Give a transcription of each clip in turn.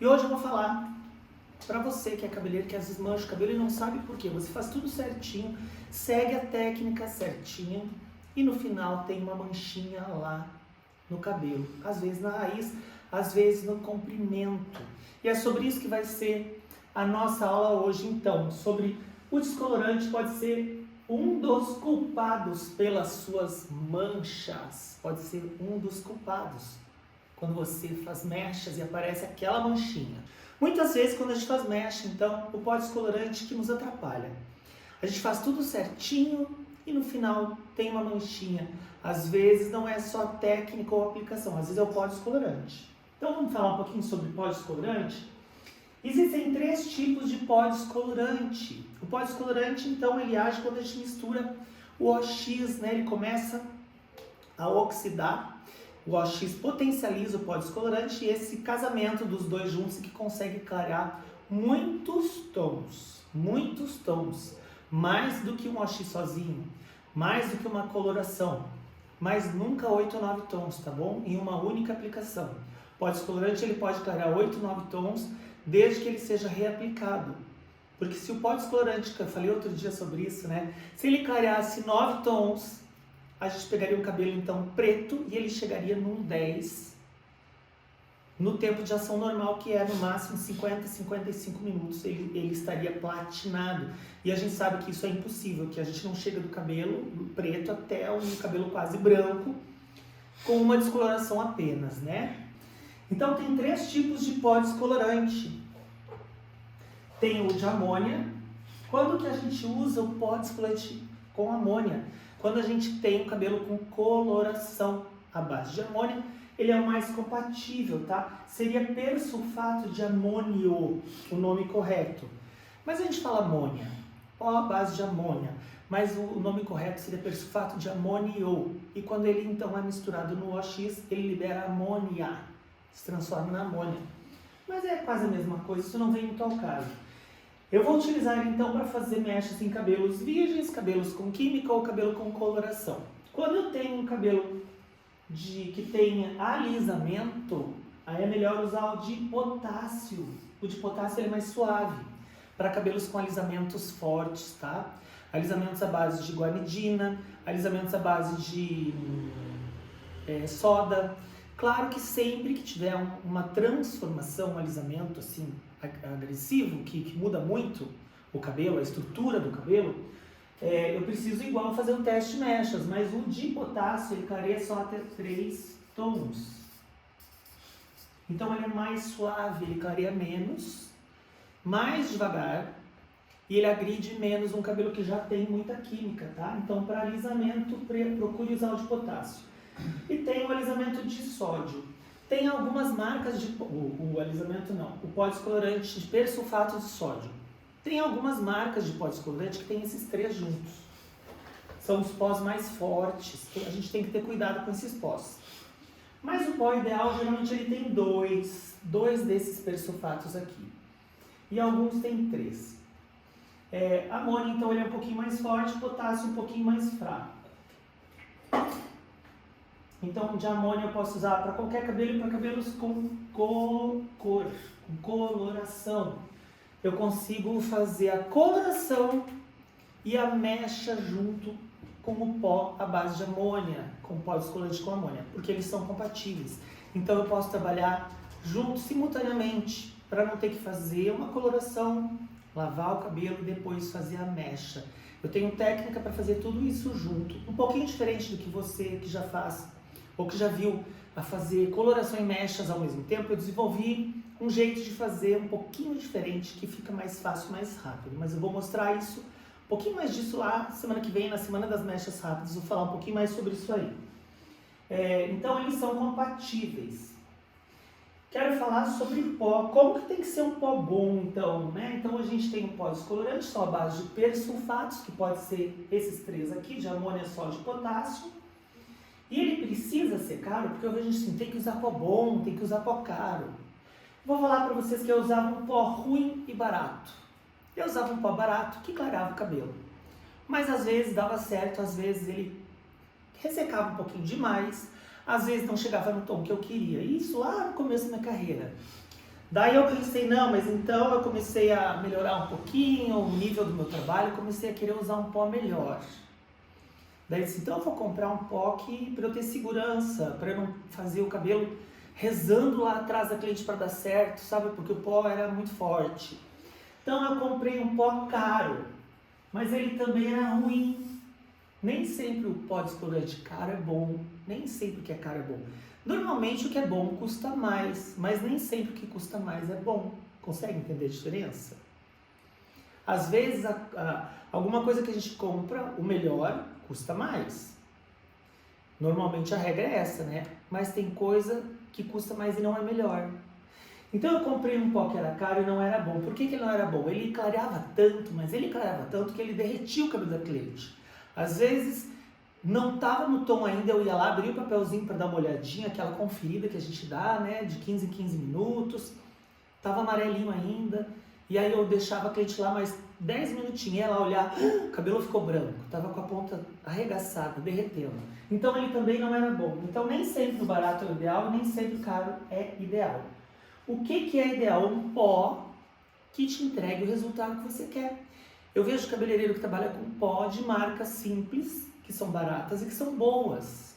E hoje eu vou falar para você que é cabeleireiro, que às vezes mancha o cabelo e não sabe por quê. Você faz tudo certinho, segue a técnica certinho e no final tem uma manchinha lá no cabelo. Às vezes na raiz, às vezes no comprimento. E é sobre isso que vai ser a nossa aula hoje então, sobre o descolorante pode ser um dos culpados pelas suas manchas. Pode ser um dos culpados. Quando você faz mechas e aparece aquela manchinha. Muitas vezes quando a gente faz mecha, então, o pó descolorante que nos atrapalha. A gente faz tudo certinho e no final tem uma manchinha. Às vezes não é só técnica ou aplicação, às vezes é o pó descolorante. Então vamos falar um pouquinho sobre pó descolorante? Existem 3 tipos de pó descolorante. O pó descolorante, então, ele age quando a gente mistura o OX, né? Ele começa a oxidar. O OX potencializa o pó descolorante e esse casamento dos dois juntos que consegue clarear muitos tons, mais do que um OX sozinho, mais do que uma coloração, mas nunca 8 ou 9 tons, tá bom? Em uma única aplicação. O pó descolorante ele pode clarear 8 ou 9 tons desde que ele seja reaplicado. Porque se o pó descolorante, que eu falei outro dia sobre isso, né? Se ele clareasse 9 tons, a gente pegaria um cabelo então preto e ele chegaria num 10 no tempo de ação normal, que é no máximo 50, 55 minutos, ele estaria platinado. E a gente sabe que isso é impossível, que a gente não chega do cabelo preto até um cabelo quase branco com uma descoloração apenas, né? Então tem 3 tipos de pó descolorante. Tem o de amônia. Quando que a gente usa o pó descolorante com amônia? Quando a gente tem o cabelo com coloração à base de amônia, ele é o mais compatível, tá? Seria persulfato de amônio, o nome correto. Mas a gente fala amônia, pó à base de amônia, mas o nome correto seria persulfato de amônio. E quando ele então é misturado no OX, ele libera amônia, se transforma na amônia. Mas é quase a mesma coisa, isso não vem muito ao caso. Eu vou utilizar ele então para fazer mechas em cabelos virgens, cabelos com química ou cabelo com coloração. Quando eu tenho um cabelo que tenha alisamento, aí é melhor usar o de potássio. O de potássio ele é mais suave para cabelos com alisamentos fortes, tá? Alisamentos à base de guanidina, alisamentos à base de soda. Claro que sempre que tiver uma transformação, um alisamento assim agressivo, que muda muito o cabelo, a estrutura do cabelo, eu preciso igual fazer um teste de mechas, mas o de potássio ele clareia só até 3 tons. Então ele é mais suave, ele clareia menos, mais devagar e ele agride menos um cabelo que já tem muita química, tá? Então para alisamento procure usar o de potássio. E tem o alisamento de sódio. Tem algumas marcas de... O alisamento não, o pó descolorante de persulfato de sódio. Tem algumas marcas de pó descolorante que tem esses 3 juntos. São os pós mais fortes, a gente tem que ter cuidado com esses pós. Mas o pó ideal, geralmente ele tem dois desses persulfatos aqui. E alguns tem 3. Amônia, então, ele é um pouquinho mais forte, potássio um pouquinho mais fraco. Então, de amônia eu posso usar para qualquer cabelo e para cabelos com com coloração. Eu consigo fazer a coloração e a mecha junto com o pó à base de amônia, com o pó descolorante com amônia, porque eles são compatíveis. Então eu posso trabalhar juntos simultaneamente, para não ter que fazer uma coloração, lavar o cabelo e depois fazer a mecha. Eu tenho técnica para fazer tudo isso junto, um pouquinho diferente do que você que já faz ou que já viu a fazer coloração e mechas ao mesmo tempo. Eu desenvolvi um jeito de fazer um pouquinho diferente, que fica mais fácil, mais rápido. Mas eu vou mostrar isso, um pouquinho mais disso lá, semana que vem, na Semana das Mechas Rápidas, vou falar um pouquinho mais sobre isso aí. Então eles são compatíveis. Quero falar sobre pó, como que tem que ser um pó bom então, né? Então a gente tem um pó descolorante, só a base de persulfatos, que pode ser esses 3 aqui, de amônia, sódio e potássio. E ele precisa ser caro, porque eu vejo assim, tem que usar pó bom, tem que usar pó caro. Vou falar para vocês que eu usava um pó ruim e barato. Eu usava um pó barato que clareava o cabelo. Mas às vezes dava certo, às vezes ele ressecava um pouquinho demais, às vezes não chegava no tom que eu queria. Isso lá no começo da minha carreira. Daí eu pensei, não, mas então eu comecei a melhorar um pouquinho o nível do meu trabalho, comecei a querer usar um pó melhor. Daí eu disse, então eu vou comprar um pó para eu ter segurança, para eu não fazer o cabelo rezando lá atrás da cliente para dar certo, sabe? Porque o pó era muito forte. Então eu comprei um pó caro, mas ele também era ruim. Nem sempre o pó descolorante caro é bom, nem sempre o que é caro é bom. Normalmente o que é bom custa mais, mas nem sempre o que custa mais é bom. Consegue entender a diferença? Às vezes alguma coisa que a gente compra, o melhor, custa mais. Normalmente a regra é essa, né? Mas tem coisa que custa mais e não é melhor. Então eu comprei um pó que era caro e não era bom. Por que ele não era bom? Ele clareava tanto, mas ele clareava tanto que ele derretia o cabelo da cliente. Às vezes não estava no tom ainda, eu ia lá, abria o papelzinho para dar uma olhadinha, aquela conferida que a gente dá, né, de 15 em 15 minutos. Tava amarelinho ainda, e aí eu deixava a cliente lá mais 10 minutinhos, ia lá olhar, o cabelo ficou branco, tava com a ponta arregaçada, derretendo. Então ele também não era bom. Então nem sempre o barato é o ideal, nem sempre o caro é ideal. O que é ideal? Um pó que te entregue o resultado que você quer. Eu vejo cabeleireiro que trabalha com pó de marcas simples, que são baratas e que são boas.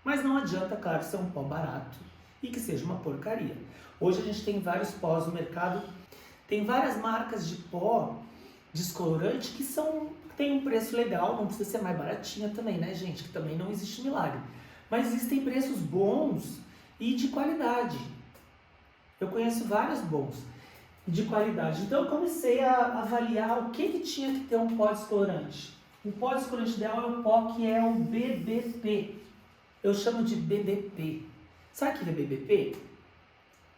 Mas não adianta, claro, ser um pó barato e que seja uma porcaria. Hoje a gente tem vários pós no mercado, tem várias marcas de pó descolorante que tem um preço legal, não precisa ser mais baratinha também, né, gente? Que também não existe milagre. Mas existem preços bons e de qualidade. Eu conheço vários bons de qualidade. Então eu comecei a avaliar o que tinha que ter um pó descolorante. O pó descolorante ideal é o pó que é o BBP. Eu chamo de BBP. Sabe o que é BBP?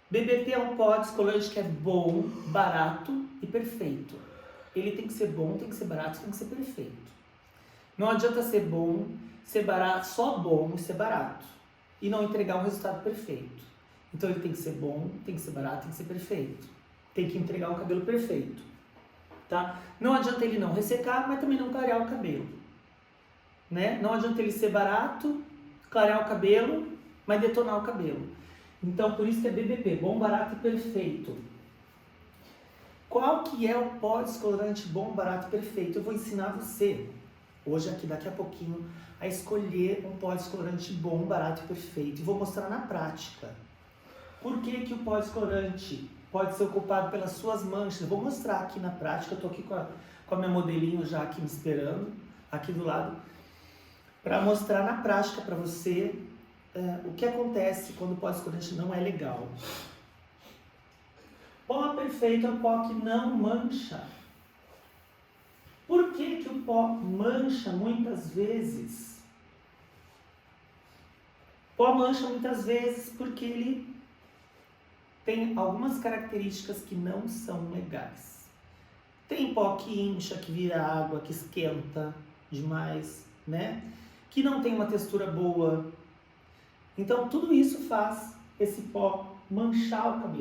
BBP é um pó descolorante que é bom, barato e perfeito. Ele tem que ser bom, tem que ser barato, tem que ser perfeito. Não adianta ser bom, ser barato, só bom e ser barato. E não entregar um resultado perfeito. Então ele tem que ser bom, tem que ser barato, tem que ser perfeito. Tem que entregar um cabelo perfeito. Tá? Não adianta ele não ressecar, mas também não clarear o cabelo. Né? Não adianta ele ser barato, clarear o cabelo, mas detonar o cabelo. Então por isso que é BBP, bom, barato e perfeito. Qual que é o pó descolorante bom, barato e perfeito? Eu vou ensinar você, hoje aqui, daqui a pouquinho, a escolher um pó descolorante bom, barato e perfeito. E vou mostrar na prática. Por que o pó descolorante pode ser ocupado pelas suas manchas? Eu vou mostrar aqui na prática, eu estou aqui com a minha modelinho já aqui me esperando, aqui do lado, para mostrar na prática para você o que acontece quando o pó descolorante não é legal. Pó perfeito é o pó que não mancha. Por que o pó mancha muitas vezes? O pó mancha muitas vezes porque ele tem algumas características que não são legais. Tem pó que incha, que vira água, que esquenta demais, né? Que não tem uma textura boa. Então tudo isso faz esse pó manchar o cabelo.